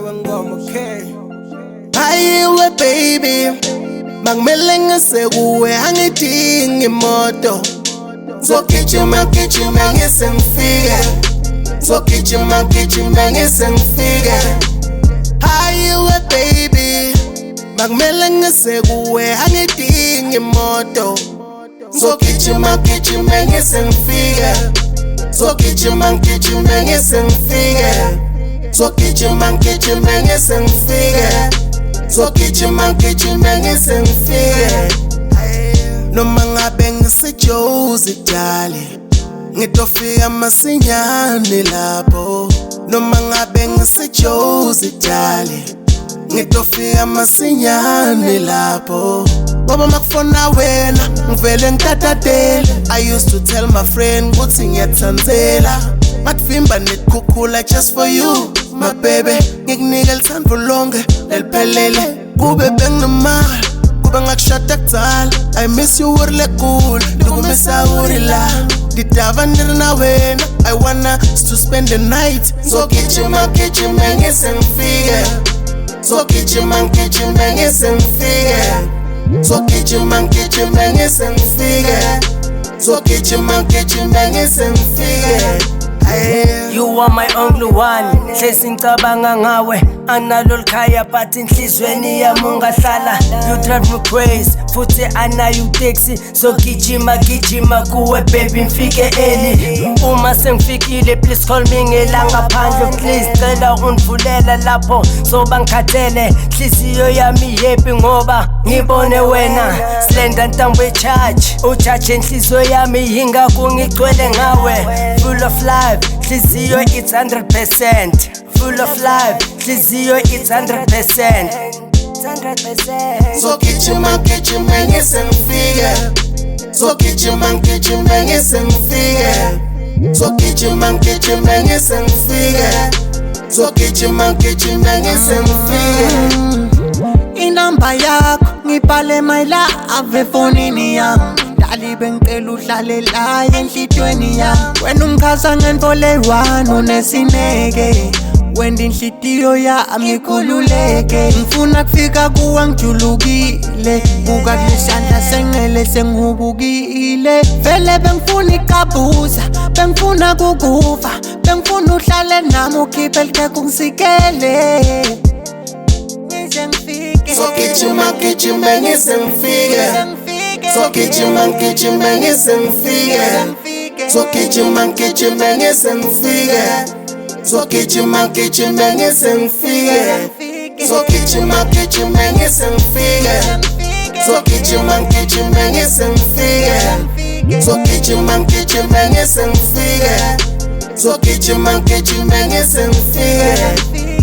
shaywa ngoma, okay. Hayiwe baby, makumele ngisekuwe angidingi imoto. Zogijima gijima ngise ngifike, zogijima gijima ngise ngifike. Hayiwe baby, makumele ngisekuwe angidingi imoto. Zogijima gijima ngise ngifike, zogijima gijima ngise ngifike, zogijima gijima ngise ngifike, zogijima gijima ngise ngifike. Noma ngabe ngisijozi dali, ngitofika masinyane lapho. Noma ngabe ngisijozi dali, ngitofika masinyane lapho. Baba makufona wena, ngivele ngitatatele. I used to tell my friend ukuthi ngiyatsandzela, matvimba netkhukhula just for you, my baby. Ngikunika lithando lonke eliphelele, kube benginemali, kube ngakushada kudzala. I miss you urile cool, ndikumisa urila. Ndidava ndiri na wena, I wanna to spend the night. Zogijima gijima ngise ngifike, zogijima gijima ngise ngifike, zogijima gijima ngise ngifike, zogijima gijima ngise ngifike. You are my only one, hlezi ngicabanga ngawe. Analo likhaya but inhlizweni yami ungahlala. You drive me crazy, futhi anayo taxi. So gijima gijima kuwe baby mfike early. Uma sengifikile please call me ngelanga phandle. Please cela undivulela lapho soba ngikhathele. Nhliziyo yami happy ngoba ngibone wena. Slender ntambo charge, uchache nhliziyo yami yingakho ngigcwele ngawe. Full of life, nhliziyo it's 100%. Full of life, nhliziyo it's 100%. Zogijima gijima ngise ngifike, zogijima gijima ngise ngifike, zogijima gijima ngise ngifike, zogijima gijima ngise ngifike. Inamba yakho ngibhale my love efonini yami, dali bengicela uhlale la enhlitweni yami. Wena ungikhaza ngenfole one unesineke, wenda inhlitiyo yami ikhululeke. Ngifuna kufika kuwe ngijulukile, buka kulesandla sengcele sengihubukile. Vele bengifuna ikabuza, bengifuna kukuva, bengifuna uhlale nami ukhiphe likhekhe ungisikele. Zogijima gijima ngise ngifike, zogijima gijima ngise ngifike, zogijima gijima ngise ngifike, zogijima gijima ngise ngifike, zogijima gijima ngise ngifike, zogijima gijima ngise ngifike, zogijima gijima ngise ngifike, zogijima gijima ngise ngifike.